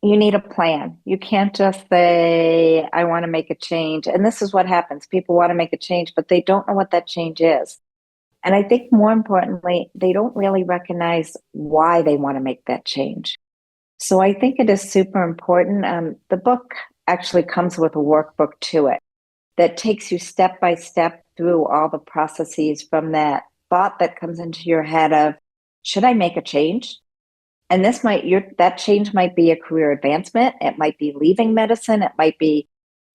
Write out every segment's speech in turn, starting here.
you need a plan. You can't just say, I want to make a change. And this is what happens. People want to make a change, but they don't know what that change is. And I think more importantly, they don't really recognize why they want to make that change. So I think it is super important. The book actually comes with a workbook to it that takes you step by step through all the processes from that thought that comes into your head of, should I make a change? And that change might be a career advancement. It might be leaving medicine. It might be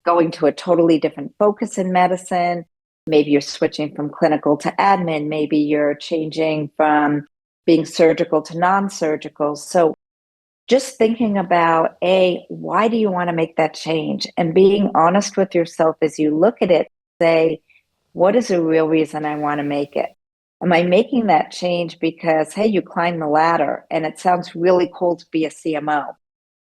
going to a totally different focus in medicine. Maybe you're switching from clinical to admin. Maybe you're changing from being surgical to non-surgical. So just thinking about, why do you want to make that change? And being honest with yourself as you look at it, say, what is the real reason I want to make it? Am I making that change because, hey, you climbed the ladder and it sounds really cool to be a CMO,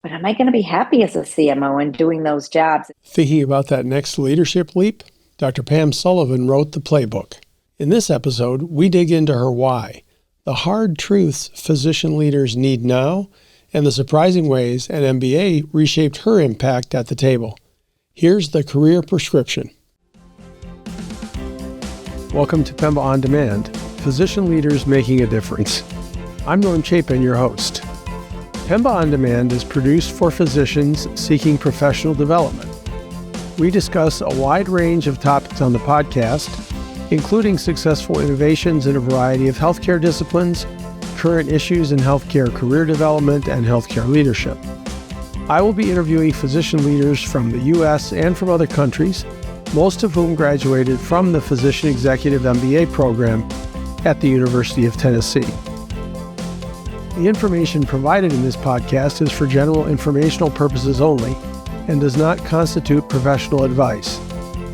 but am I going to be happy as a CMO and doing those jobs? Thinking about that next leadership leap, Dr. Pam Sullivan wrote the playbook. In this episode, we dig into her why, the hard truths physician leaders need now, and the surprising ways an MBA reshaped her impact at the table. Here's the career prescription. Welcome to PEMBA On Demand, Physician Leaders Making a Difference. I'm Chapin, your host. PEMBA On Demand is produced for physicians seeking professional development. We discuss a wide range of topics on the podcast, including successful innovations in a variety of healthcare disciplines, current issues in healthcare career development, and healthcare leadership. I will be interviewing physician leaders from the U.S. and from other countries, most of whom graduated from the Physician Executive MBA program at the University of Tennessee. The information provided in this podcast is for general informational purposes only and does not constitute professional advice.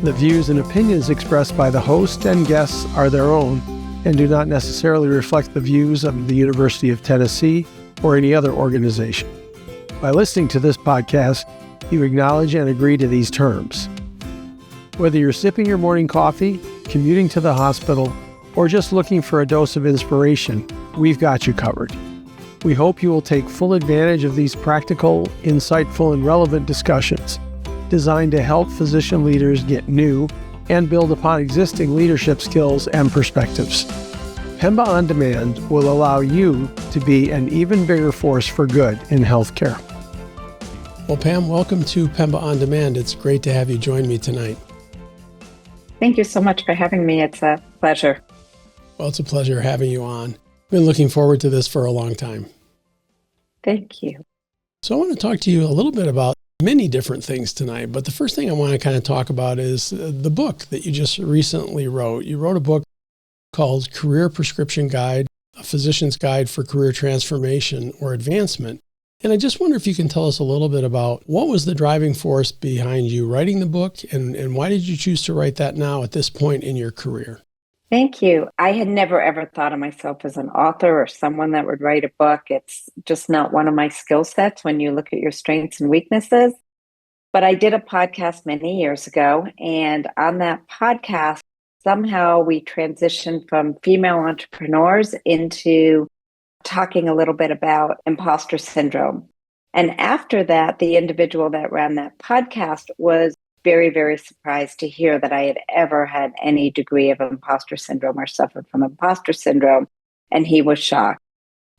The views and opinions expressed by the host and guests are their own and do not necessarily reflect the views of the University of Tennessee or any other organization. By listening to this podcast, you acknowledge and agree to these terms. Whether you're sipping your morning coffee, commuting to the hospital, or just looking for a dose of inspiration, we've got you covered. We hope you will take full advantage of these practical, insightful, and relevant discussions designed to help physician leaders get new and build upon existing leadership skills and perspectives. PEMBA On Demand will allow you to be an even bigger force for good in healthcare. Well, Pam, welcome to PEMBA On Demand. It's great to have you join me tonight. Thank you so much for having me. It's a pleasure. Well, it's a pleasure having you on. Been looking forward to this for a long time. Thank you. So I want to talk to you a little bit about many different things tonight, but the first thing I want to kind of talk about is the book that you just recently wrote. You wrote a book called Career Prescription Guide, a Physician's Guide for Career Transformation or Advancement. And I just wonder if you can tell us a little bit about what was the driving force behind you writing the book and why did you choose to write that now at this point in your career? Thank you. I had never ever thought of myself as an author or someone that would write a book. It's just not one of my skill sets when you look at your strengths and weaknesses. But I did a podcast many years ago, and on that podcast, somehow we transitioned from female entrepreneurs into talking a little bit about imposter syndrome. And after that, the individual that ran that podcast was very, very surprised to hear that I had ever had any degree of imposter syndrome or suffered from imposter syndrome. And he was shocked.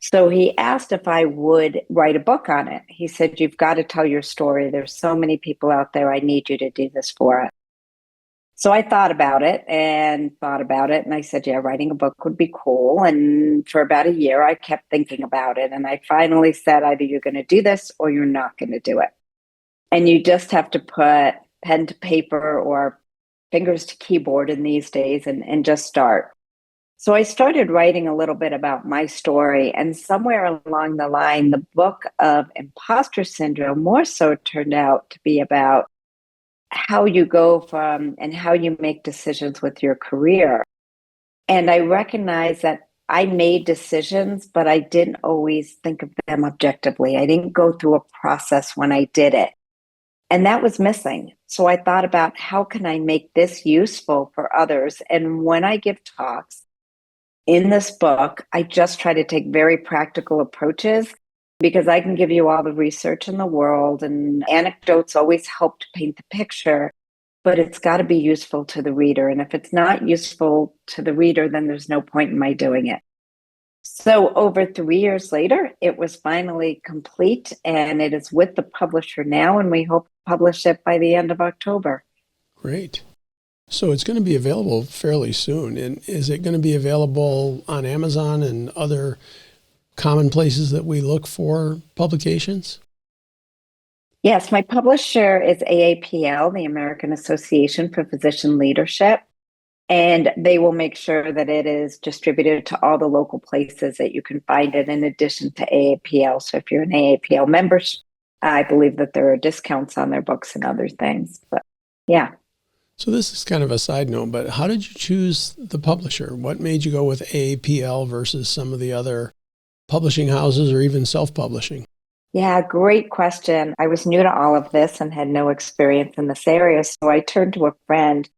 So he asked if I would write a book on it. He said, you've got to tell your story. There's so many people out there. I need you to do this for us. So I thought about it. And I said, yeah, writing a book would be cool. And for about a year, I kept thinking about it. And I finally said, either you're going to do this or you're not going to do it. And you just have to put pen to paper or fingers to keyboard in these days and just start. So I started writing a little bit about my story, and somewhere along the line, the book of imposter syndrome more so turned out to be about how you go from and how you make decisions with your career. And I recognized that I made decisions, but I didn't always think of them objectively. I didn't go through a process when I did it. And that was missing. So I thought about how can I make this useful for others? And when I give talks in this book, I just try to take very practical approaches because I can give you all the research in the world, and anecdotes always help to paint the picture, but it's got to be useful to the reader. And if it's not useful to the reader, then there's no point in my doing it. So over 3 years later, it was finally complete, and it is with the publisher now, and we hope to publish it by the end of October. Great. So it's going to be available fairly soon. And is it going to be available on Amazon and other common places that we look for publications? Yes, my publisher is AAPL, the American Association for Physician Leadership. And they will make sure that it is distributed to all the local places that you can find it, in addition to AAPL. So if you're an AAPL member, I believe that there are discounts on their books and other things. But yeah. So this is kind of a side note, but how did you choose the publisher? What made you go with AAPL versus some of the other publishing houses or even self-publishing? Yeah, great question. I was new to all of this and had no experience in this area. So I turned to a friend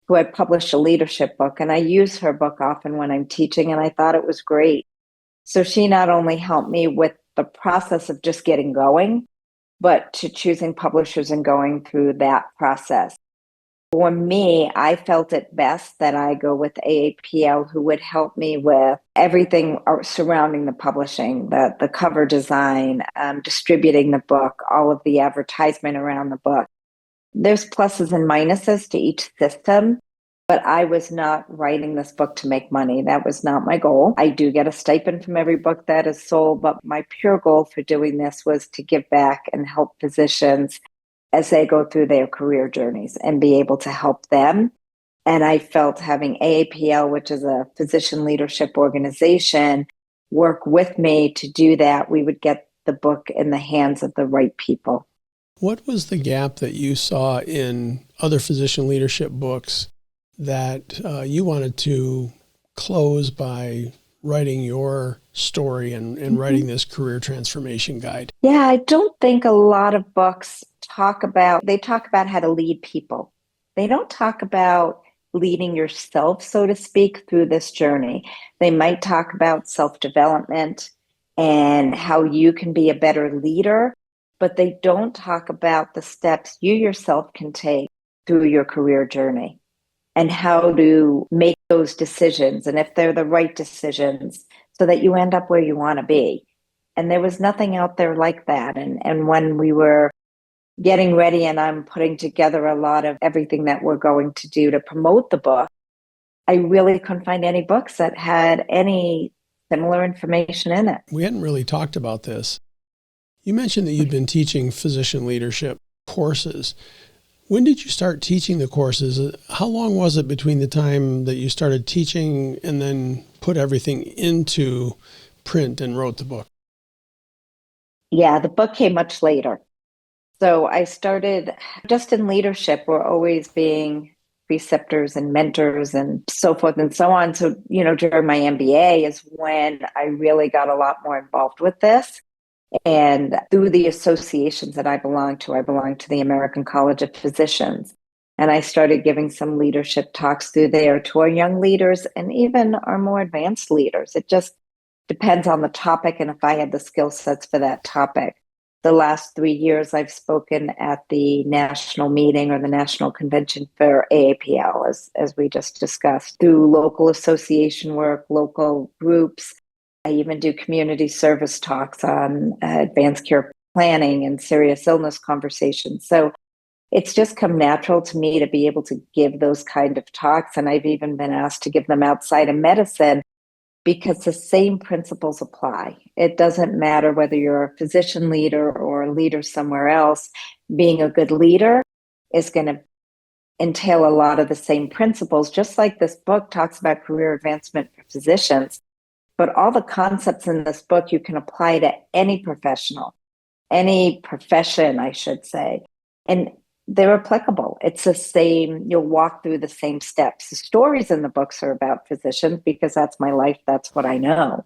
who had published a leadership book, and I use her book often when I'm teaching, and I thought it was great. So she not only helped me with the process of just getting going, but to choosing publishers and going through that process. For me, I felt it best that I go with AAPL, who would help me with everything surrounding the publishing, the cover design, distributing the book, all of the advertisement around the book. There's pluses and minuses to each system, but I was not writing this book to make money. That was not my goal. I do get a stipend from every book that is sold, but my pure goal for doing this was to give back and help physicians as they go through their career journeys and be able to help them. And I felt having AAPL, which is a physician leadership organization, work with me to do that, we would get the book in the hands of the right people. What was the gap that you saw in other physician leadership books that you wanted to close by writing your story and writing this career transformation guide? Yeah, I don't think a lot of books talk about how to lead people. They don't talk about leading yourself, so to speak, through this journey. They might talk about self-development and how you can be a better leader, but they don't talk about the steps you yourself can take through your career journey and how to make those decisions, and if they're the right decisions, so that you end up where you want to be. And there was nothing out there like that. And when we were getting ready and I'm putting together a lot of everything that we're going to do to promote the book, I really couldn't find any books that had any similar information in it. We hadn't really talked about this. You mentioned that you'd been teaching physician leadership courses. When did you start teaching the courses? How long was it between the time that you started teaching and then put everything into print and wrote the book? Yeah, the book came much later. So I started just in leadership. We're always being preceptors and mentors and so forth and so on. So, during my MBA is when I really got a lot more involved with this. And through the associations that I belong to the American College of Physicians. And I started giving some leadership talks through there to our young leaders and even our more advanced leaders. It just depends on the topic and if I had the skill sets for that topic. The last 3 years, I've spoken at the national meeting or the national convention for AAPL, as we just discussed, through local association work, local groups. I even do community service talks on advanced care planning and serious illness conversations. So it's just come natural to me to be able to give those kind of talks. And I've even been asked to give them outside of medicine because the same principles apply. It doesn't matter whether you're a physician leader or a leader somewhere else. Being a good leader is going to entail a lot of the same principles, just like this book talks about career advancement for physicians. But all the concepts in this book you can apply to any professional, any profession, I should say. And they're applicable. It's the same, you'll walk through the same steps. The stories in the books are about physicians because that's my life, that's what I know.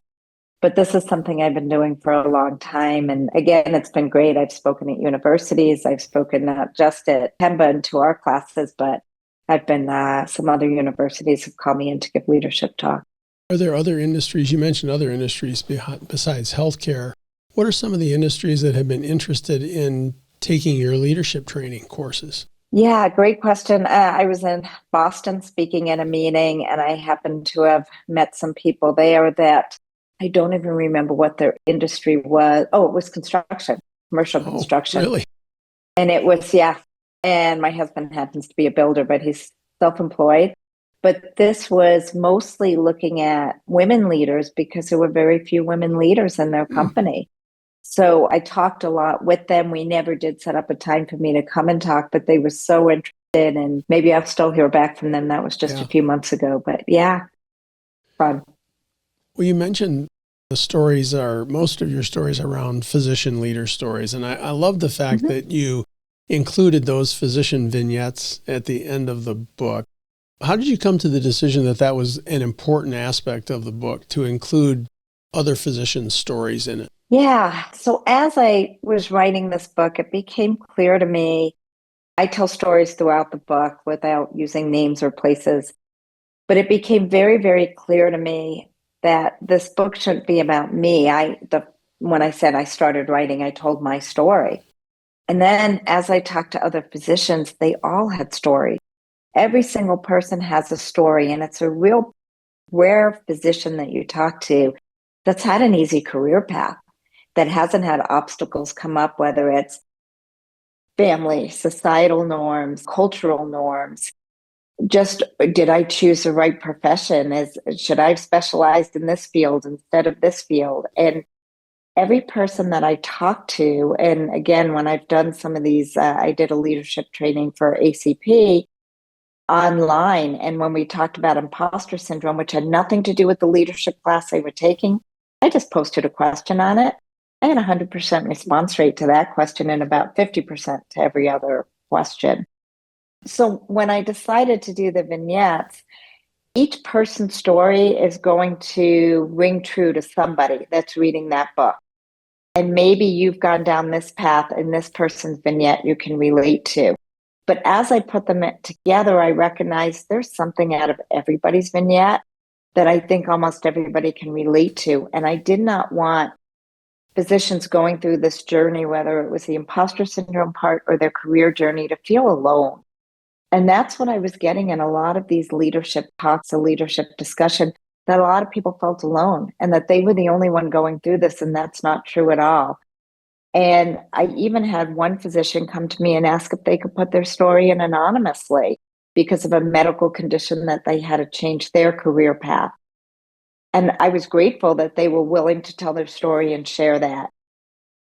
But this is something I've been doing for a long time. And again, it's been great. I've spoken at universities. I've spoken not just at PEMBA and to our classes, but I've been, some other universities have called me in to give leadership talk. Are there other industries, you mentioned other industries besides healthcare, What are some of the industries that have been interested in taking your leadership training courses? Yeah, great question. I was in Boston speaking at a meeting, and I happened to have met some people there that I don't even remember what their industry was. Oh, it was construction, commercial Oh, construction. really? And it was, yeah. And my husband happens to be a builder, but he's self-employed. But this was mostly looking at women leaders because there were very few women leaders in their Hmm. company. So I talked a lot with them. We never did set up a time for me to come and talk, but they were so interested, and maybe I'll still hear back from them. That was just a Yeah. few months ago, but yeah, fun. Well, you mentioned most of your stories around physician leader stories. And I love the fact Mhm. that you included those physician vignettes at the end of the book. How did you come to the decision that that was an important aspect of the book to include other physicians' stories in it? Yeah. So as I was writing this book, it became clear to me. I tell stories throughout the book without using names or places, but it became very, very clear to me that this book shouldn't be about me. When I said I started writing, I told my story. And then as I talked to other physicians, they all had stories. Every single person has a story, and it's a real rare physician that you talk to that's had an easy career path, that hasn't had obstacles come up, whether it's family, societal norms, cultural norms. Just did I choose the right profession? Should I have specialized in this field instead of this field? And every person that I talk to, and again, when I've done some of these, I did a leadership training for ACP online. And when we talked about imposter syndrome, which had nothing to do with the leadership class they were taking, I just posted a question on it. I had a 100% response rate to that question and about 50% to every other question. So when I decided to do the vignettes, each person's story is going to ring true to somebody that's reading that book. And maybe you've gone down this path and this person's vignette you can relate to. But as I put them together, I recognize there's something out of everybody's vignette that I think almost everybody can relate to. And I did not want physicians going through this journey, whether it was the imposter syndrome part or their career journey, to feel alone. And that's what I was getting in a lot of these leadership talks, a leadership discussion, that a lot of people felt alone and that they were the only one going through this. And that's not true at all. And I even had one physician come to me and ask if they could put their story in anonymously because of a medical condition that they had to change their career path. And I was grateful that they were willing to tell their story and share that.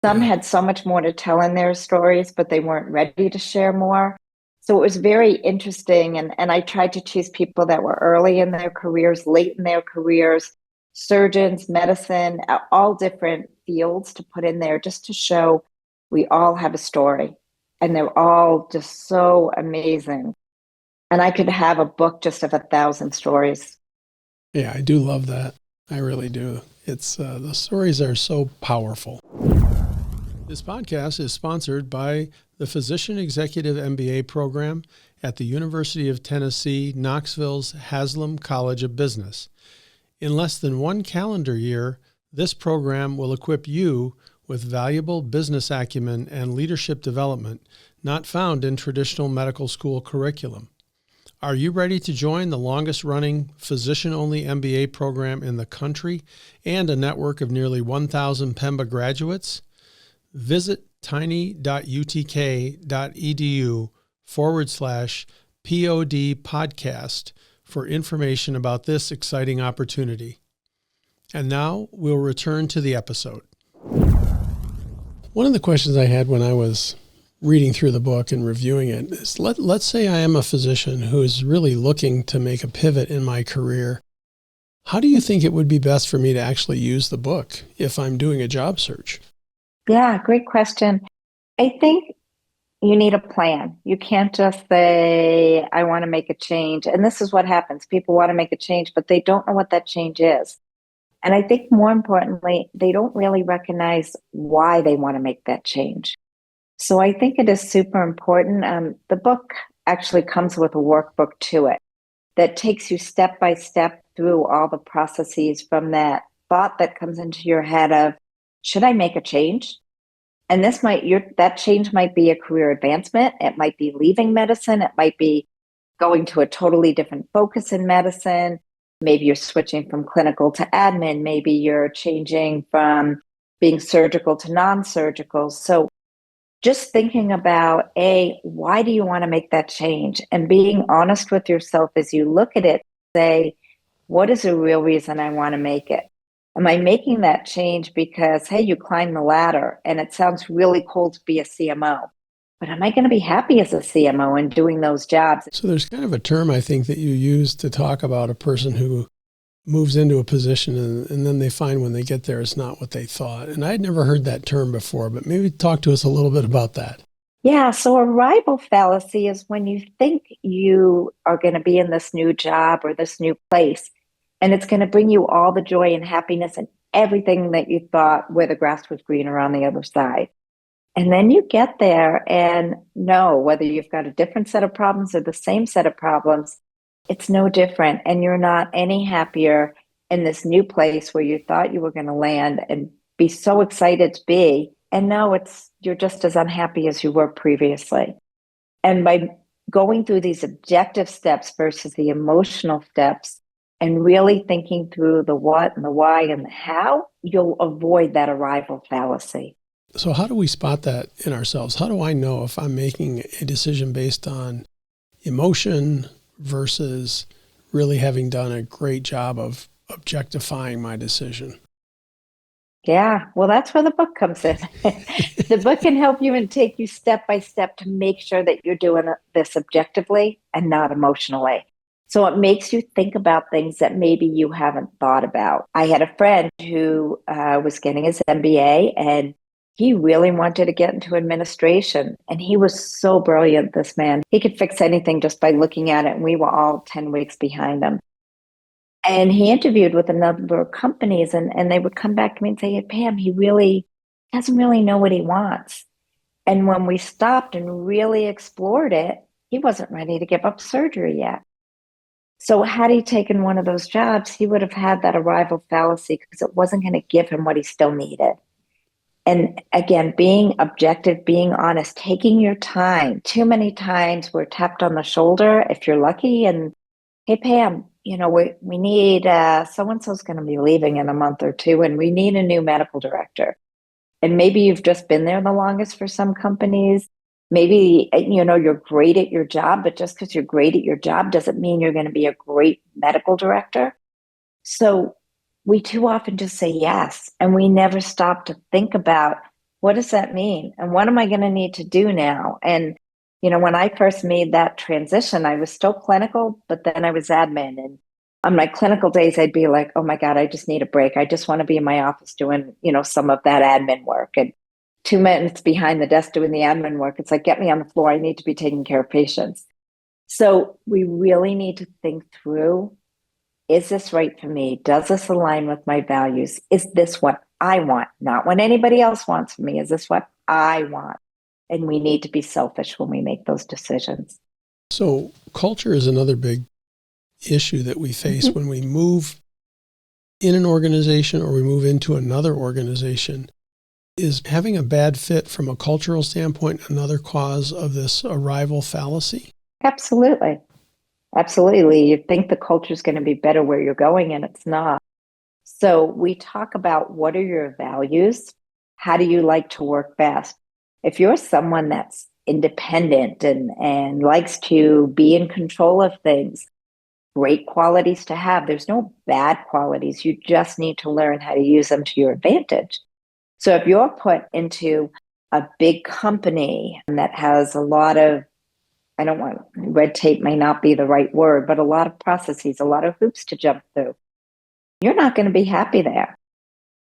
Some Yeah. had so much more to tell in their stories, but they weren't ready to share more. So it was very interesting. And I tried to choose people that were early in their careers, late in their careers, surgeons, medicine, all different fields to put in there just to show we all have a story. And they're all just so amazing. And I could have a book just of 1,000 stories. Yeah, I do love that. I really do. It's the stories are so powerful. This podcast is sponsored by the Physician Executive MBA program at the University of Tennessee, Knoxville's Haslam College of Business. In less than one calendar year, this program will equip you with valuable business acumen and leadership development not found in traditional medical school curriculum. Are you ready to join the longest-running physician-only MBA program in the country and a network of nearly 1,000 PEMBA graduates? Visit tiny.utk.edu/POD podcast for information about this exciting opportunity. And now we'll return to the episode. One of the questions I had when I was reading through the book and reviewing it is, let's say I am a physician who is really looking to make a pivot in my career. How do you think it would be best for me to actually use the book if I'm doing a job search? Yeah, great question. I think you need a plan. You can't just say, I want to make a change. And this is what happens. People want to make a change, but they don't know what that change is. And I think more importantly, they don't really recognize why they want to make that change. So I think it is super important. The book actually comes with a workbook to it that takes you step by step through all the processes from that thought that comes into your head of, should I make a change? And that change might be a career advancement. It might be leaving medicine. It might be going to a totally different focus in medicine. Maybe you're switching from clinical to admin. Maybe you're changing from being surgical to non-surgical. So just thinking about why do you want to make that change? And being honest with yourself as you look at it, say, what is the real reason I want to make it? Am I making that change because, hey, you climbed the ladder and it sounds really cool to be a CMO, but am I going to be happy as a CMO and doing those jobs? So there's kind of a term I think that you use to talk about a person who moves into a position and then they find when they get there it's not what they thought. And I'd never heard that term before, but maybe talk to us a little bit about that. Yeah, so arrival fallacy is when you think you are going to be in this new job or this new place, and it's going to bring you all the joy and happiness and everything that you thought where the grass was greener on the other side. And then you get there and know whether you've got a different set of problems or the same set of problems, it's no different. And you're not any happier in this new place where you thought you were going to land and be so excited to be. And now you're just as unhappy as you were previously. And by going through these objective steps versus the emotional steps and really thinking through the what and the why and the how, you'll avoid that arrival fallacy. So how do we spot that in ourselves? How do I know if I'm making a decision based on emotion versus really having done a great job of objectifying my decision? Yeah, well, that's where the book comes in. The book can help you and take you step by step to make sure that you're doing this objectively and not emotionally. So it makes you think about things that maybe you haven't thought about. I had a friend who was getting his MBA and he really wanted to get into administration. And he was so brilliant, this man. He could fix anything just by looking at it. And we were all 10 weeks behind him. And he interviewed with a number of companies and they would come back to me and say, hey, Pam, he really doesn't really know what he wants. And when we stopped and really explored it, he wasn't ready to give up surgery yet. So had he taken one of those jobs, he would have had that arrival fallacy because it wasn't going to give him what he still needed. And again, being objective, being honest, taking your time. Too many times we're tapped on the shoulder if you're lucky and, hey, Pam, we need, so-and-so's going to be leaving in a month or two and we need a new medical director. And maybe you've just been there the longest for some companies. Maybe, you're great at your job, but just because you're great at your job doesn't mean you're going to be a great medical director. So we too often just say yes, and we never stop to think about what does that mean? And what am I going to need to do now? And, when I first made that transition, I was still clinical, but then I was admin. And on my clinical days, I'd be like, oh my God, I just need a break. I just want to be in my office doing, some of that admin work. And 2 minutes behind the desk doing the admin work, it's like, get me on the floor. I need to be taking care of patients. So we really need to think through, is this right for me? Does this align with my values? Is this what I want? Not what anybody else wants from me. Is this what I want? And we need to be selfish when we make those decisions. So culture is another big issue that we face when we move in an organization or we move into another organization. Is having a bad fit from a cultural standpoint another cause of this arrival fallacy? Absolutely. Absolutely. You think the culture is going to be better where you're going, and it's not. So we talk about what are your values? How do you like to work best? If you're someone that's independent and likes to be in control of things, great qualities to have. There's no bad qualities. You just need to learn how to use them to your advantage. So if you're put into a big company that has a lot of, red tape may not be the right word, but a lot of processes, a lot of hoops to jump through, you're not going to be happy there.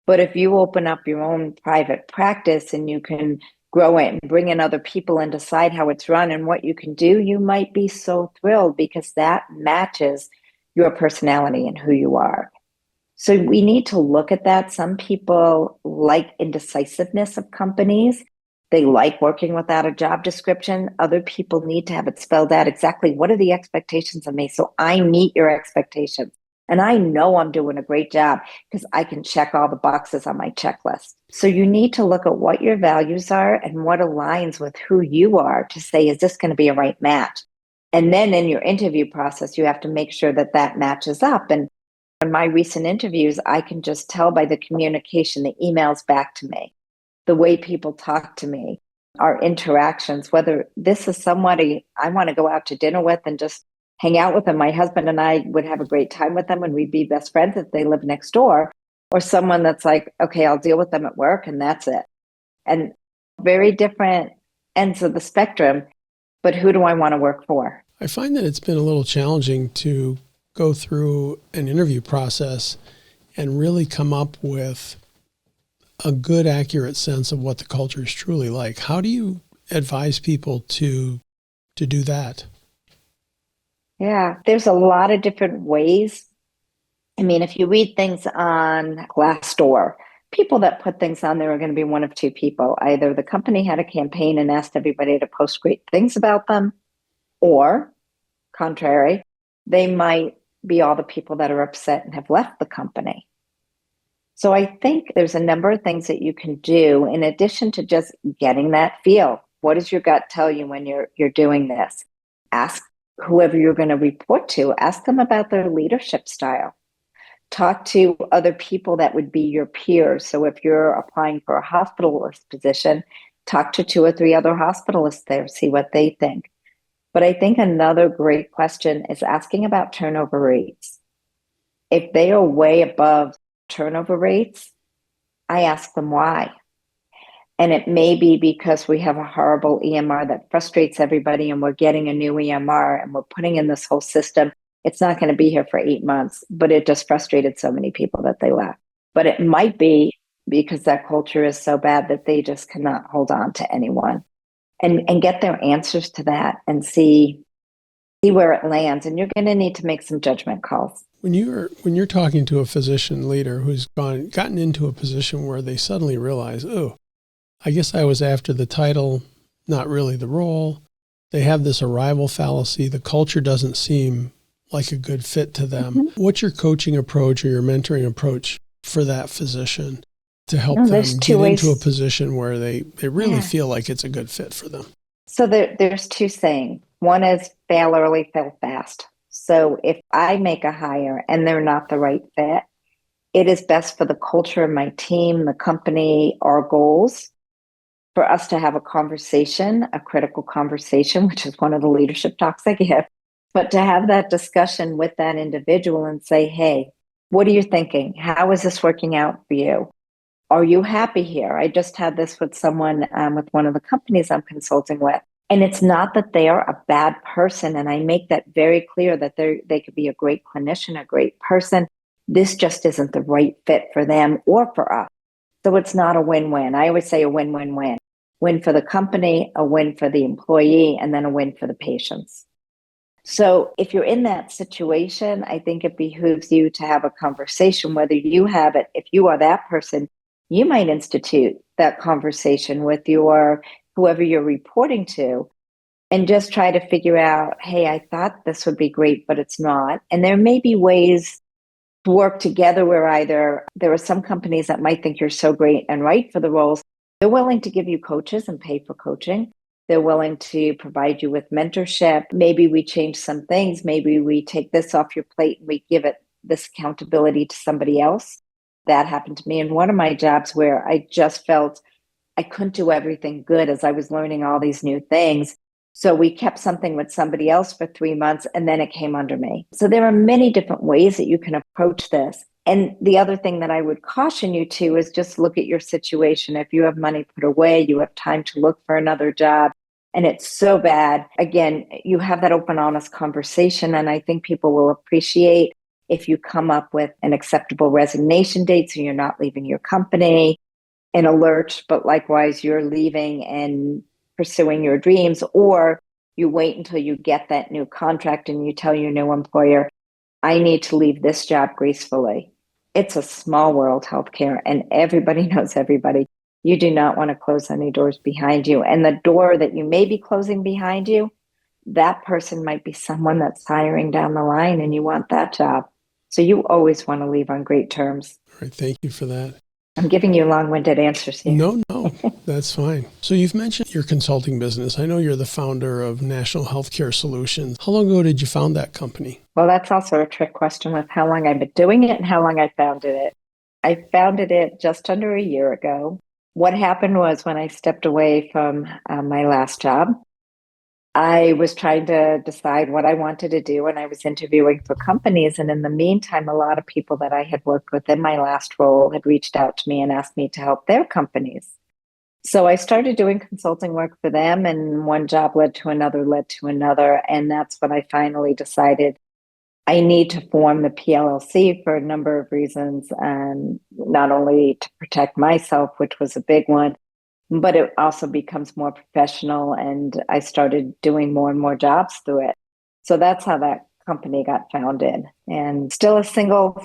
But if you open up your own private practice and you can grow it and bring in other people and decide how it's run and what you can do, you might be so thrilled because that matches your personality and who you are. So we need to look at that. Some people like indecisiveness of companies. They like working without a job description. Other people need to have it spelled out exactly what are the expectations of me so I meet your expectations. And I know I'm doing a great job because I can check all the boxes on my checklist. So you need to look at what your values are and what aligns with who you are to say, is this going to be a right match? And then in your interview process, you have to make sure that that matches up. And in my recent interviews, I can just tell by the communication, the emails back to me, the way people talk to me, our interactions, whether this is somebody I want to go out to dinner with and just hang out with them. My husband and I would have a great time with them and we'd be best friends if they live next door, or someone that's like, okay, I'll deal with them at work and that's it. And very different ends of the spectrum, but who do I want to work for? I find that it's been a little challenging to go through an interview process and really come up with a good, accurate sense of what the culture is truly like. How do you advise people to do that? Yeah, there's a lot of different ways. I mean, if you read things on Glassdoor, people that put things on there are going to be one of two people. Either the company had a campaign and asked everybody to post great things about them, or contrary, they might be all the people that are upset and have left the company. So I think there's a number of things that you can do in addition to just getting that feel. What does your gut tell you when you're doing this? Ask whoever you're going to report to, ask them about their leadership style. Talk to other people that would be your peers. So if you're applying for a hospitalist position, talk to 2 or 3 other hospitalists there, see what they think. But I think another great question is asking about turnover rates. If they are way above turnover rates, I ask them why. And it may be because we have a horrible EMR that frustrates everybody and we're getting a new EMR and we're putting in this whole system. It's not going to be here for 8 months, but it just frustrated so many people that they left. But it might be because that culture is so bad that they just cannot hold on to anyone. And get their answers to that and see where it lands. And you're going to need to make some judgment calls. When you're talking to a physician leader who's gotten into a position where they suddenly realize, oh, I guess I was after the title, not really the role. They have this arrival fallacy. The culture doesn't seem like a good fit to them. Mm-hmm. What's your coaching approach or your mentoring approach for that physician to help them get into a position where they really feel like it's a good fit for them? So there's 2 sayings. One is fail early, fail fast. So if I make a hire and they're not the right fit, it is best for the culture of my team, the company, our goals, for us to have a conversation, a critical conversation, which is one of the leadership talks I give, but to have that discussion with that individual and say, hey, what are you thinking? How is this working out for you? Are you happy here? I just had this with someone with one of the companies I'm consulting with. And it's not that they are a bad person. And I make that very clear that they could be a great clinician, a great person. This just isn't the right fit for them or for us. So it's not a win-win. I always say a win-win-win. Win for the company, a win for the employee, and then a win for the patients. So if you're in that situation, I think it behooves you to have a conversation, whether you have it. If you are that person, you might institute that conversation with whoever you're reporting to and just try to figure out, hey, I thought this would be great, but it's not. And there may be ways to work together where either there are some companies that might think you're so great and right for the roles. They're willing to give you coaches and pay for coaching. They're willing to provide you with mentorship. Maybe we change some things. Maybe we take this off your plate and we give it this accountability to somebody else. That happened to me in one of my jobs where I just felt I couldn't do everything good as I was learning all these new things. So we kept something with somebody else for 3 months and then it came under me. So there are many different ways that you can approach this. And the other thing that I would caution you to is just look at your situation. If you have money put away, you have time to look for another job, and it's so bad, again, you have that open, honest conversation. And I think people will appreciate if you come up with an acceptable resignation date so you're not leaving your company in a lurch, but likewise you're leaving and pursuing your dreams, or you wait until you get that new contract and you tell your new employer, I need to leave this job gracefully. It's a small world, healthcare, and everybody knows everybody. You do not want to close any doors behind you. And the door that you may be closing behind you, that person might be someone that's hiring down the line and you want that job. So you always want to leave on great terms. All right, thank you for that. I'm giving you long-winded answers here. No, that's fine. So you've mentioned your consulting business. I know you're the founder of National Healthcare Solutions. How long ago did you found that company? Well, that's also a trick question with how long I've been doing it and how long I founded it. I founded it just under a year ago. What happened was when I stepped away from my last job, I was trying to decide what I wanted to do, and I was interviewing for companies. And in the meantime, a lot of people that I had worked with in my last role had reached out to me and asked me to help their companies. So I started doing consulting work for them, and one job led to another. And that's when I finally decided I need to form the PLLC for a number of reasons, and not only to protect myself, which was a big one, but it also becomes more professional. And I started doing more and more jobs through it. So that's how that company got founded. And still a single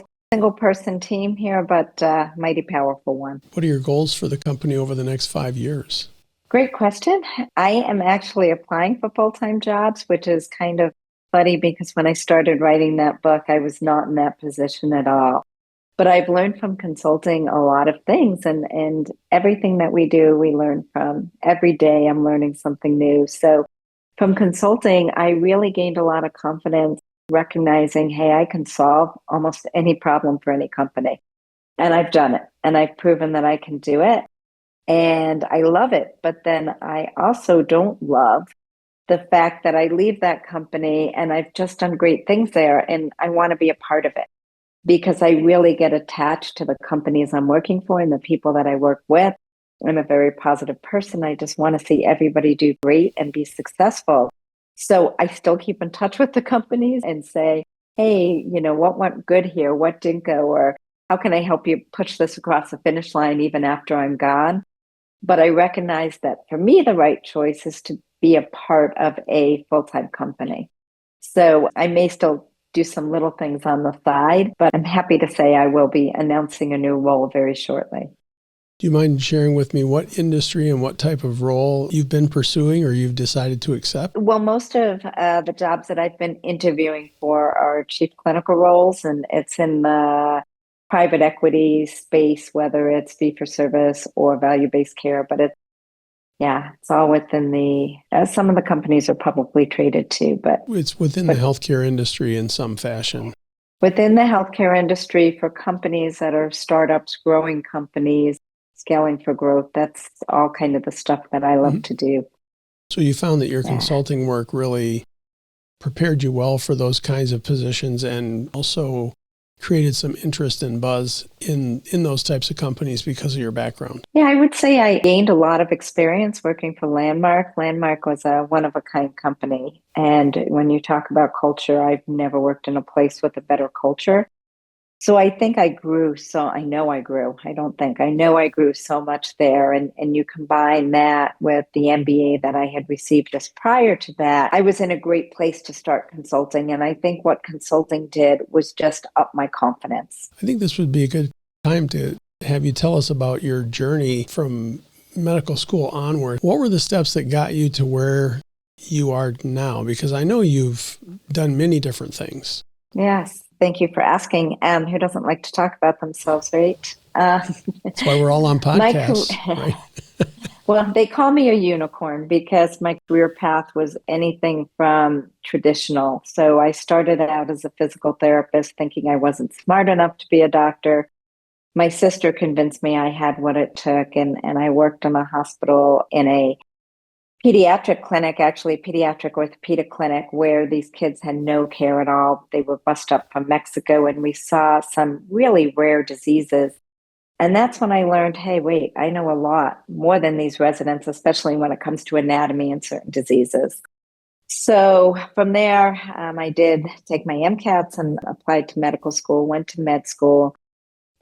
person team here, but mighty powerful one. What are your goals for the company over the next 5 years? Great question. I am actually applying for full-time jobs, which is kind of funny because when I started writing that book, I was not in that position at all. But I've learned from consulting a lot of things, and everything that we do, we learn from. Every day I'm learning something new. So from consulting, I really gained a lot of confidence recognizing, hey, I can solve almost any problem for any company. And I've done it, and I've proven that I can do it. And I love it. But then I also don't love the fact that I leave that company and I've just done great things there, and I want to be a part of it because I really get attached to the companies I'm working for and the people that I work with. I'm a very positive person. I just want to see everybody do great and be successful. So I still keep in touch with the companies and say, hey, what went good here? What didn't go? Or how can I help you push this across the finish line even after I'm gone? But I recognize that for me, the right choice is to be a part of a full-time company. So I may still do some little things on the side, but I'm happy to say I will be announcing a new role very shortly. Do you mind sharing with me what industry and what type of role you've been pursuing or you've decided to accept? Well, most of the jobs that I've been interviewing for are chief clinical roles, and it's in the private equity space, whether it's fee for service or value-based care. But it's all within some of the companies are publicly traded too, but It's within the healthcare industry in some fashion. Within the healthcare industry for companies that are startups, growing companies, scaling for growth, that's all kind of the stuff that I love to do. So you found that your consulting work really prepared you well for those kinds of positions and also created some interest and buzz in those types of companies because of your background. Yeah, I would say I gained a lot of experience working for Landmark. Landmark was a one-of-a-kind company. And when you talk about culture, I've never worked in a place with a better culture. So I think I grew. I know I grew. I know I grew so much there. And you combine that with the MBA that I had received just prior to that, I was in a great place to start consulting. And I think what consulting did was just up my confidence. I think this would be a good time to have you tell us about your journey from medical school onward. What were the steps that got you to where you are now? Because I know you've done many different things. Yes. Thank you for asking. Who doesn't like to talk about themselves, right? That's why we're all on podcasts, right? Well, they call me a unicorn because my career path was anything from traditional. So I started out as a physical therapist thinking I wasn't smart enough to be a doctor. My sister convinced me I had what it took, and I worked in a hospital in a pediatric clinic, actually pediatric orthopedic clinic, where these kids had no care at all. They were bussed up from Mexico, and we saw some really rare diseases. And that's when I learned, hey, wait, I know a lot more than these residents, especially when it comes to anatomy and certain diseases. So from there, I did take my MCATs and applied to medical school, went to med school,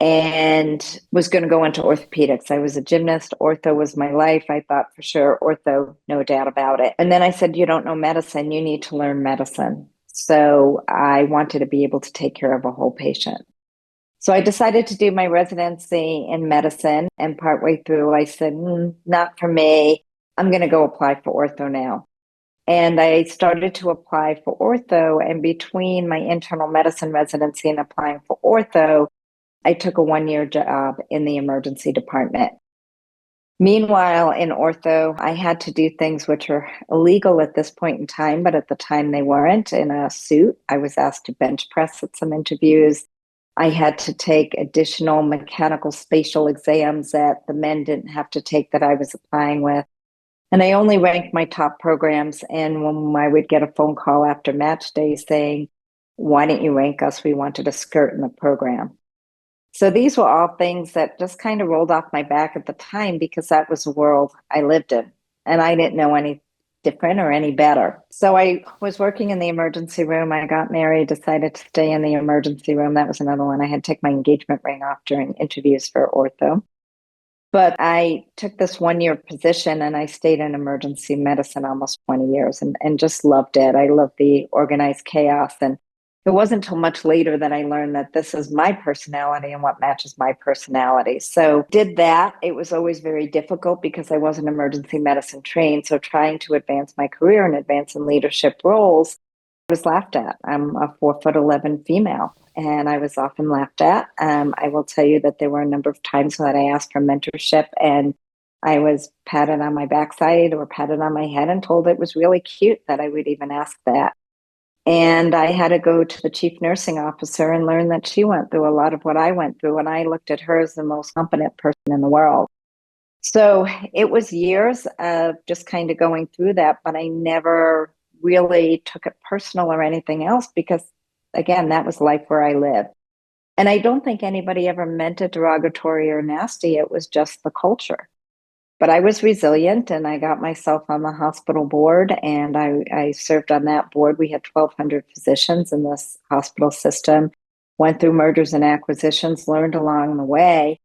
and was going to go into orthopedics. I was a gymnast. Ortho was my life. I thought for sure ortho, no doubt about it. And then I said, you don't know medicine. You need to learn medicine. So I wanted to be able to take care of a whole patient. So I decided to do my residency in medicine. And partway through, I said, not for me. I'm going to go apply for ortho now. And I started to apply for ortho. And between my internal medicine residency and applying for ortho, I took a 1-year job in the emergency department. Meanwhile, in ortho, I had to do things which are illegal at this point in time, but at the time they weren't. In a suit, I was asked to bench press at some interviews. I had to take additional mechanical spatial exams that the men didn't have to take that I was applying with. And I only ranked my top programs. And when I would get a phone call after match day saying, "Why didn't you rank us? We wanted a skirt in the program." So these were all things that just kind of rolled off my back at the time because that was the world I lived in. And I didn't know any different or any better. So I was working in the emergency room. I got married, decided to stay in the emergency room. That was another one. I had to take my engagement ring off during interviews for ortho. But I took this 1-year position and I stayed in emergency medicine almost 20 years and just loved it. I loved the organized chaos. And it wasn't until much later that I learned that this is my personality and what matches my personality. So did that. It was always very difficult because I wasn't emergency medicine trained. So trying to advance my career and advance in leadership roles was laughed at. I'm a 4'11" female. And I was often laughed at. I will tell you that there were a number of times that I asked for mentorship and I was patted on my backside or patted on my head and told it was really cute that I would even ask that. And I had to go to the chief nursing officer and learn that she went through a lot of what I went through. And I looked at her as the most competent person in the world. So it was years of just kind of going through that, but I never really took it personal or anything else because again, that was life where I lived. And I don't think anybody ever meant it derogatory or nasty. It was just the culture. But I was resilient and I got myself on the hospital board and I served on that board. We had 1,200 physicians in this hospital system, went through mergers and acquisitions, learned along the way.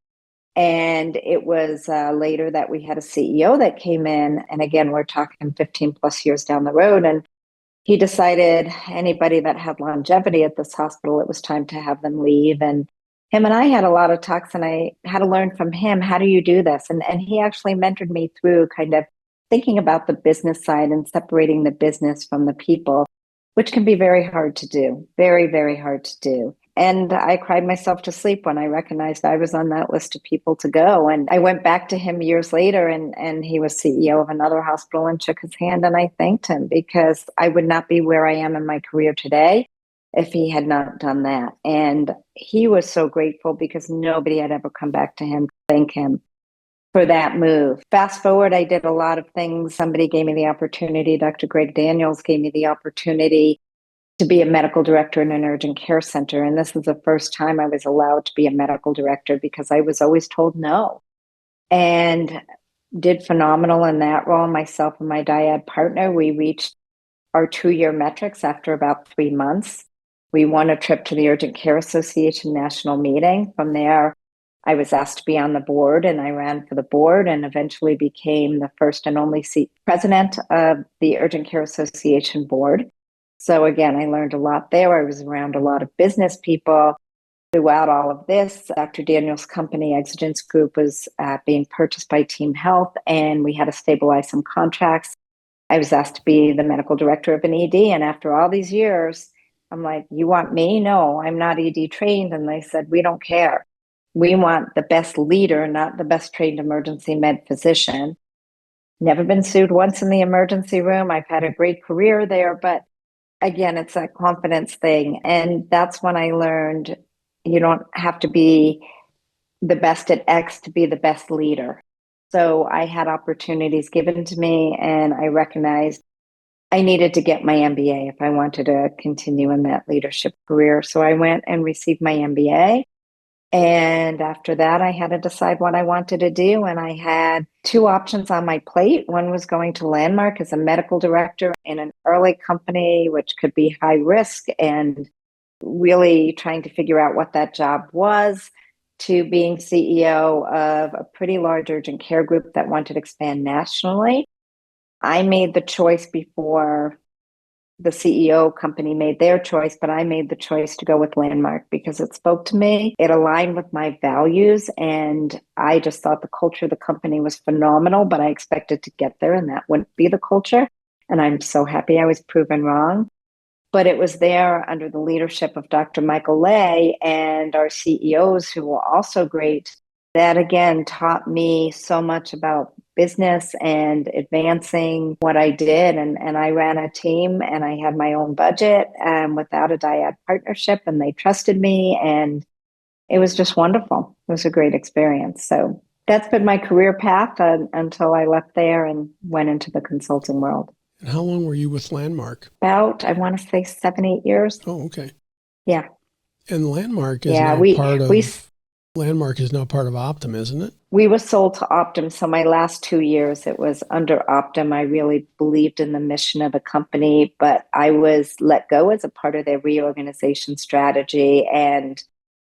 And it was later that we had a CEO that came in. And again, we're talking 15 plus years down the road. And he decided anybody that had longevity at this hospital, it was time to have them leave. And him and I had a lot of talks and I had to learn from him, how do you do this? And he actually mentored me through kind of thinking about the business side and separating the business from the people, which can be very hard to do, very, very hard to do. And I cried myself to sleep when I recognized I was on that list of people to go. And I went back to him years later and he was CEO of another hospital and shook his hand. And I thanked him because I would not be where I am in my career today if he had not done that. And he was so grateful because nobody had ever come back to him to thank him for that move. Fast forward, I did a lot of things. Somebody gave me the opportunity. Dr. Greg Daniels gave me the opportunity to be a medical director in an urgent care center. And this was the first time I was allowed to be a medical director because I was always told no. And did phenomenal in that role. Myself and my dyad partner, we reached our 2-year metrics after about 3 months. We won a trip to the Urgent Care Association national meeting. From there, I was asked to be on the board and I ran for the board and eventually became the first and only president of the Urgent Care Association board. So again, I learned a lot there. I was around a lot of business people. Throughout all of this, Dr. Daniel's company, Exigence Group, was being purchased by Team Health, and we had to stabilize some contracts. I was asked to be the medical director of an ED, and after all these years, I'm like, you want me? No, I'm not ED trained. And they said, we don't care. We want the best leader, not the best trained emergency med physician. Never been sued once in the emergency room. I've had a great career there, but again, it's a confidence thing. And that's when I learned you don't have to be the best at X to be the best leader. So I had opportunities given to me and I recognized I needed to get my MBA if I wanted to continue in that leadership career. So I went and received my MBA. And after that, I had to decide what I wanted to do. And I had 2 options on my plate. One was going to Landmark as a medical director in an early company, which could be high risk, and really trying to figure out what that job was, to being CEO of a pretty large urgent care group that wanted to expand nationally. I made the choice before the CEO company made their choice, but I made the choice to go with Landmark because it spoke to me. It aligned with my values. And I just thought the culture of the company was phenomenal, but I expected to get there and that wouldn't be the culture. And I'm so happy I was proven wrong. But it was there under the leadership of Dr. Michael Lay and our CEOs, who were also great, that again taught me so much about business and advancing what I did. And I ran a team and I had my own budget without a dyad partnership, and they trusted me. And it was just wonderful. It was a great experience. So that's been my career path until I left there and went into the consulting world. And how long were you with Landmark? About, I want to say 7-8 years. Oh, okay. Yeah. And Landmark is Yeah. now Landmark is now part of Optum, isn't it? We were sold to Optum. So my last 2 years, it was under Optum. I really believed in the mission of the company, but I was let go as a part of their reorganization strategy. And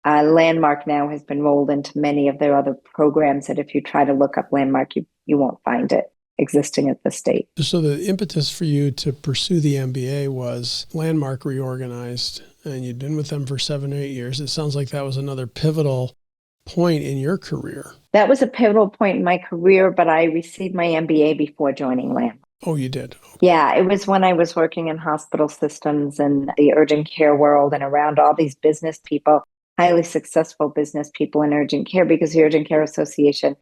Landmark now has been rolled into many of their other programs that if you try to look up Landmark, you won't find it existing at the state. So the impetus for you to pursue the MBA was Landmark reorganized, and you'd been with them for 7 or 8 years. It sounds like that was another pivotal point in your career. That was a pivotal point in my career, but I received my MBA before joining Landmark. Oh, you did? Okay. Yeah, it was when I was working in hospital systems and the urgent care world and around all these business people, highly successful business people in urgent care, because the Urgent Care Association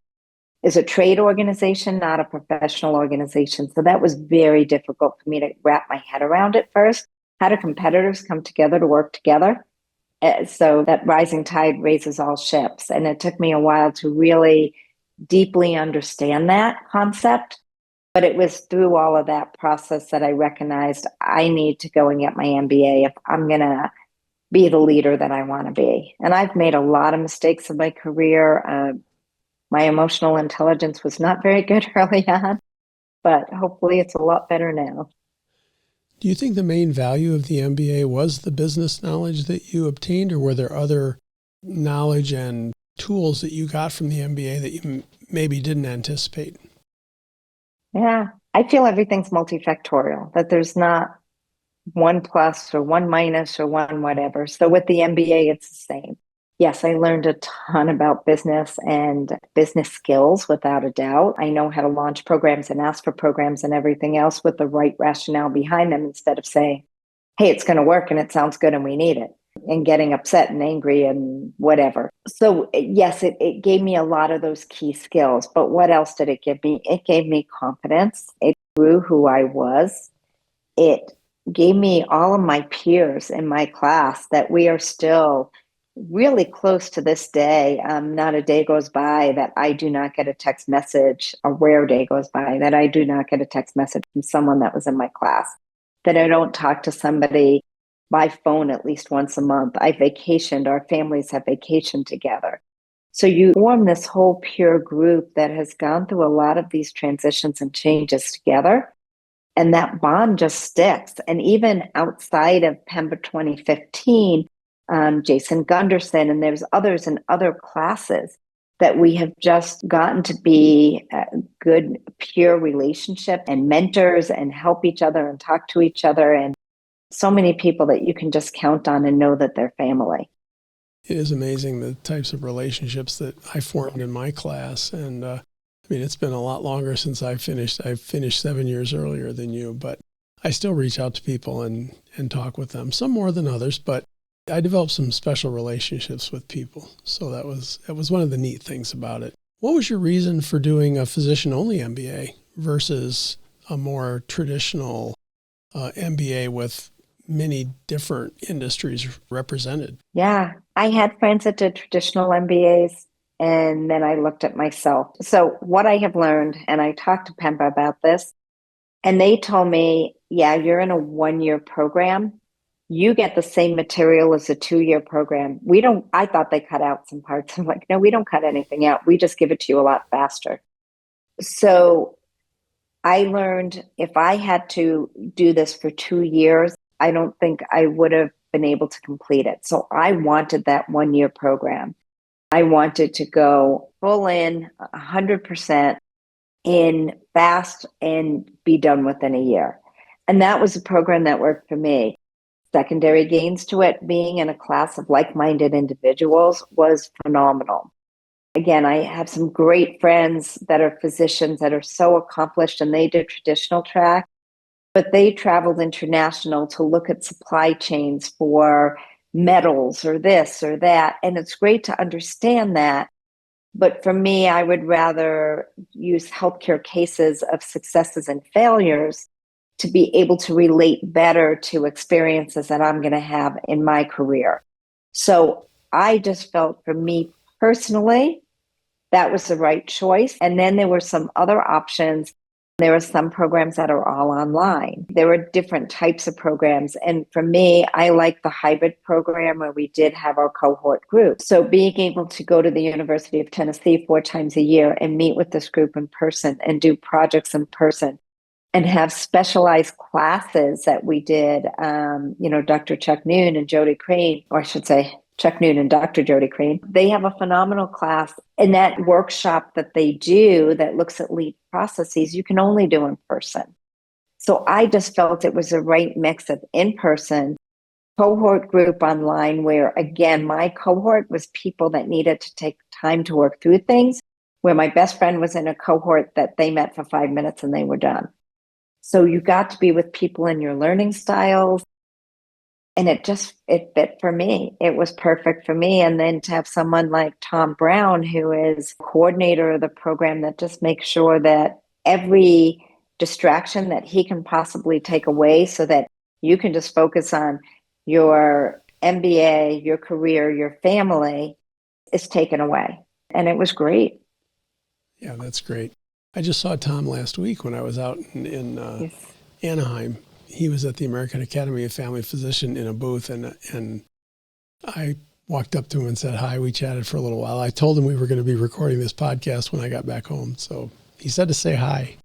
is a trade organization, not a professional organization. So that was very difficult for me to wrap my head around at first. How do competitors come together to work together? So that rising tide raises all ships. And it took me a while to really deeply understand that concept. But it was through all of that process that I recognized I need to go and get my MBA if I'm going to be the leader that I want to be. And I've made a lot of mistakes in my career. My emotional intelligence was not very good early on, but hopefully it's a lot better now. Do you think the main value of the MBA was the business knowledge that you obtained, or were there other knowledge and tools that you got from the MBA that you maybe didn't anticipate? Yeah, I feel everything's multifactorial, that there's not one plus or one minus or one whatever. So with the MBA, it's the same. Yes, I learned a ton about business and business skills without a doubt. I know how to launch programs and ask for programs and everything else with the right rationale behind them, instead of saying, hey, it's going to work and it sounds good and we need it, and getting upset and angry and whatever. So yes, it gave me a lot of those key skills. But what else did it give me? It gave me confidence. It grew who I was. It gave me all of my peers in my class that we are still really close to this day. Not a day goes by that I do not get a text message, a rare day goes by that I do not get a text message from someone that was in my class, that I don't talk to somebody by phone at least once a month. I vacationed, our families have vacationed together. So you form this whole peer group that has gone through a lot of these transitions and changes together. And that bond just sticks. And even outside of PEMBA 2015, Jason Gunderson, and there's others in other classes that we have just gotten to be a good peer relationship and mentors and help each other and talk to each other. And so many people that you can just count on and know that they're family. It is amazing the types of relationships that I formed in my class. And I mean, it's been a lot longer since I finished. I finished 7 years earlier than you, but I still reach out to people and talk with them, some more than others, but I developed some special relationships with people. So that was one of the neat things about it. What was your reason for doing a physician-only MBA versus a more traditional MBA with many different industries represented? Yeah, I had friends that did traditional MBAs, and then I looked at myself. So what I have learned, and I talked to PEMBA about this, and they told me, yeah, you're in a 1-year program. You get the same material as a 2-year program. I thought they cut out some parts. I'm like, no, we don't cut anything out. We just give it to you a lot faster. So I learned if I had to do this for 2 years, I don't think I would have been able to complete it. So I wanted that 1-year program. I wanted to go full in 100% in fast and be done within a year. And that was a program that worked for me. Secondary gains to it, being in a class of like-minded individuals, was phenomenal. Again, I have some great friends that are physicians that are so accomplished, and they did traditional track. but they traveled international to look at supply chains for metals or this or that. And it's great to understand that. But for me, I would rather use healthcare cases of successes and failures to be able to relate better to experiences that I'm going to have in my career. So I just felt for me personally, that was the right choice. And then there were some other options. There are some programs that are all online. There were different types of programs. And for me, I like the hybrid program where we did have our cohort group. So being able to go to the University of Tennessee 4 times a year and meet with this group in person and do projects in person and have specialized classes that we did, Dr. Chuck Noon and Jody Crane, or I should say Chuck Noon and Dr. Jody Crane, they have a phenomenal class. And that workshop that they do that looks at lead processes, you can only do in person. So I just felt it was the right mix of in-person, cohort group online, where again, my cohort was people that needed to take time to work through things, where my best friend was in a cohort that they met for 5 minutes and they were done. So you got to be with people in your learning styles. And it fit for me. It was perfect for me. And then to have someone like Tom Brown, who is coordinator of the program, that just makes sure that every distraction that he can possibly take away so that you can just focus on your MBA, your career, your family is taken away. And it was great. Yeah, that's great. I just saw Tom last week when I was out in Yes. Anaheim. He was at the American Academy of Family Physician in a booth, and I walked up to him and said hi. We chatted for a little while. I told him we were going to be recording this podcast when I got back home, so he said to say hi.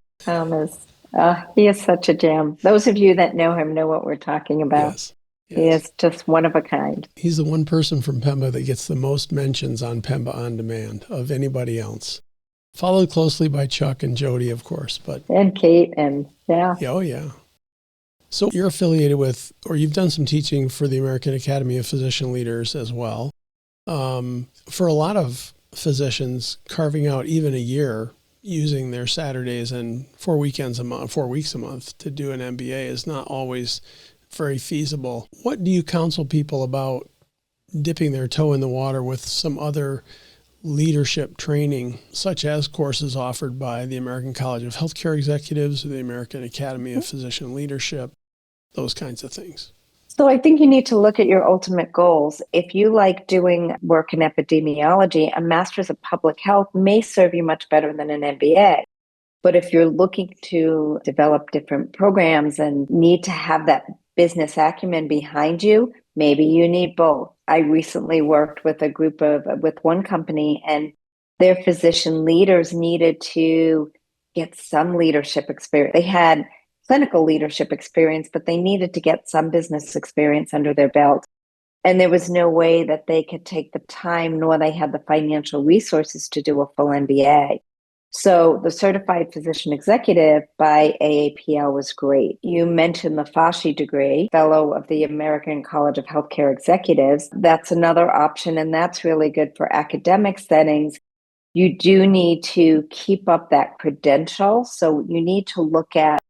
He is such a gem. Those of you that know him know what we're talking about. Yes. He is just one of a kind. He's the one person from PEMBA that gets the most mentions on PEMBA On Demand of anybody else. Followed closely by Chuck and Jody, of course. And Kate, and yeah. Oh, yeah. So you're affiliated with, or you've done some teaching for the American Academy of Physician Leaders as well. For a lot of physicians, carving out even a year using their Saturdays and 4 weeks a month to do an MBA is not always very feasible. What do you counsel people about dipping their toe in the water with some other leadership training, such as courses offered by the American College of Healthcare Executives or the American Academy of Physician Leadership, those kinds of things? So I think you need to look at your ultimate goals. If you like doing work in epidemiology, a master's of public health may serve you much better than an MBA. But if you're looking to develop different programs and need to have that business acumen behind you, maybe you need both. I recently worked with with one company, and their physician leaders needed to get some leadership experience. They had clinical leadership experience, but they needed to get some business experience under their belt. And there was no way that they could take the time, nor they had the financial resources to do a full MBA. So the Certified Physician Executive by AAPL was great. You mentioned the fallacy degree, Fellow of the American College of Healthcare Executives. That's another option, and that's really good for academic settings. You do need to keep up that credential. So you need to look at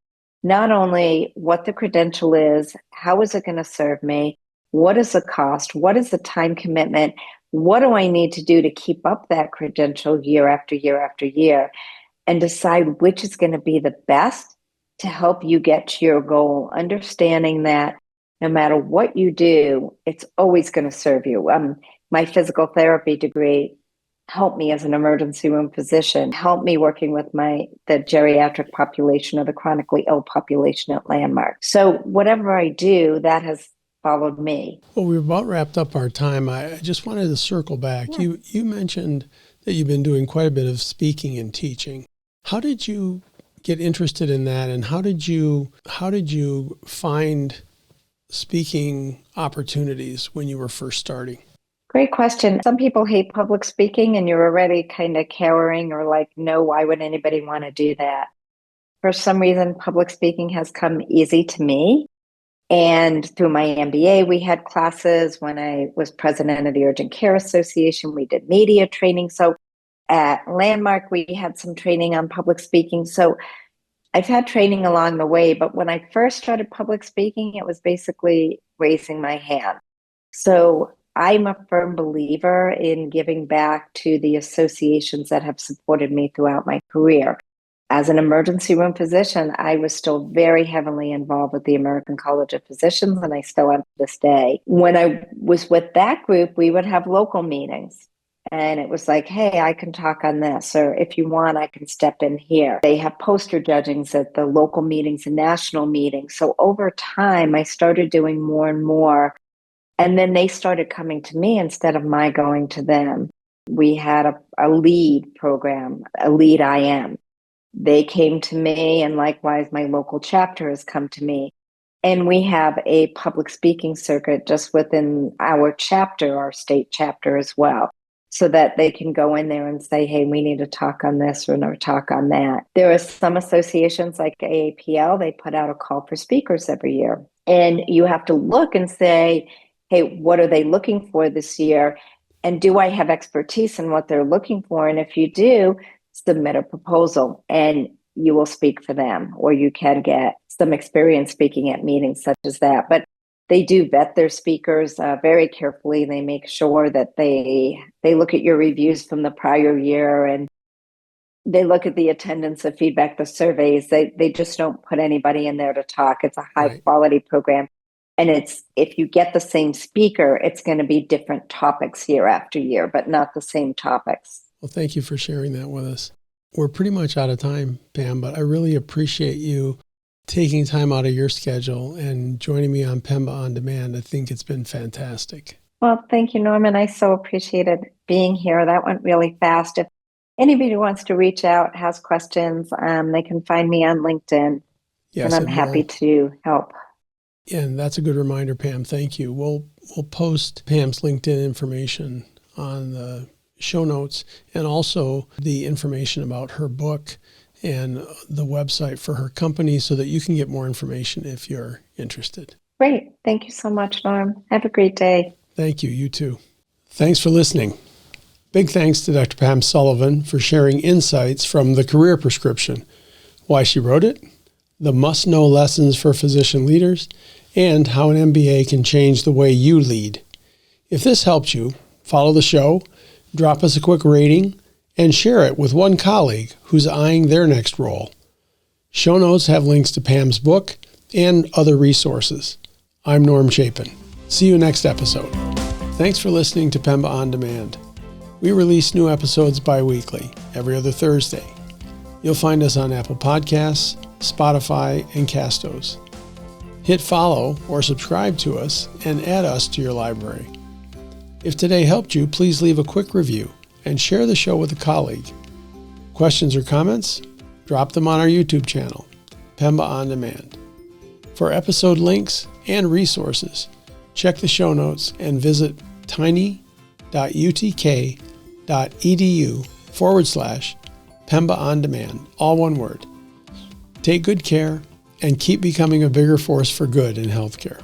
not only what the credential is, how is it going to serve me? What is the cost? What is the time commitment? What do I need to do to keep up that credential year after year after year, and decide which is going to be the best to help you get to your goal, understanding that no matter what you do, it's always going to serve you. My physical therapy degree helped me as an emergency room physician, helped me working with the geriatric population or the chronically ill population at Landmark. So whatever I do, that has followed me. Well, we've about wrapped up our time. I just wanted to circle back. Yeah. You mentioned that you've been doing quite a bit of speaking and teaching. How did you get interested in that, and how did you find speaking opportunities when you were first starting? Great question. Some people hate public speaking, and you're already kind of cowering or like, no, why would anybody want to do that? For some reason, public speaking has come easy to me. And through my MBA, we had classes. When I was president of the Urgent Care Association, we did media training. So at Landmark, we had some training on public speaking. So I've had training along the way, but when I first started public speaking, it was basically raising my hand. So I'm a firm believer in giving back to the associations that have supported me throughout my career. As an emergency room physician, I was still very heavily involved with the American College of Physicians, and I still am to this day. When I was with that group, we would have local meetings. And it was like, hey, I can talk on this, or if you want, I can step in here. They have poster judgings at the local meetings and national meetings. So over time, I started doing more and more. And then they started coming to me instead of my going to them. We had a lead program, a lead IM. They came to me, and likewise, my local chapter has come to me. And we have a public speaking circuit just within our chapter, our state chapter as well, so that they can go in there and say, hey, we need to talk on this or no talk on that. There are some associations like AAPL, they put out a call for speakers every year. And you have to look and say, hey, what are they looking for this year? And do I have expertise in what they're looking for? And if you do, submit a proposal and you will speak for them, or you can get some experience speaking at meetings such as that. But they do vet their speakers very carefully. They make sure that they look at your reviews from the prior year, and they look at the attendance, the feedback, the surveys. They just don't put anybody in there to talk. It's a high quality program. And if you get the same speaker, it's going to be different topics year after year, but not the same topics. Well, thank you for sharing that with us. We're pretty much out of time, Pam, but I really appreciate you taking time out of your schedule and joining me on PEMBA On Demand. I think it's been fantastic. Well, thank you, Norman. I so appreciated being here. That went really fast. If anybody wants to reach out, has questions, they can find me on LinkedIn. Yes, and I'm happy to help. And that's a good reminder, Pam. Thank you. We'll post Pam's LinkedIn information on the show notes, and also the information about her book and the website for her company, so that you can get more information if you're interested. Great. Thank you so much, Norm. Have a great day. Thank you. You too. Thanks for listening. Big thanks to Dr. Pam Sullivan for sharing insights from The Career Prescription, why she wrote it, the must-know lessons for physician leaders, and how an MBA can change the way you lead. If this helped you, follow the show, drop us a quick rating, and share it with one colleague who's eyeing their next role. Show notes have links to Pam's book and other resources. I'm Norm Chapin. See you next episode. Thanks for listening to PEMBA On Demand. We release new episodes bi-weekly, every other Thursday. You'll find us on Apple Podcasts, Spotify, and Castos. Hit follow or subscribe to us and add us to your library. If today helped you, please leave a quick review and share the show with a colleague. Questions or comments? Drop them on our YouTube channel, PEMBA On Demand. For episode links and resources, check the show notes and visit tiny.utk.edu/PEMBA On Demand, all one word. Take good care and keep becoming a bigger force for good in healthcare.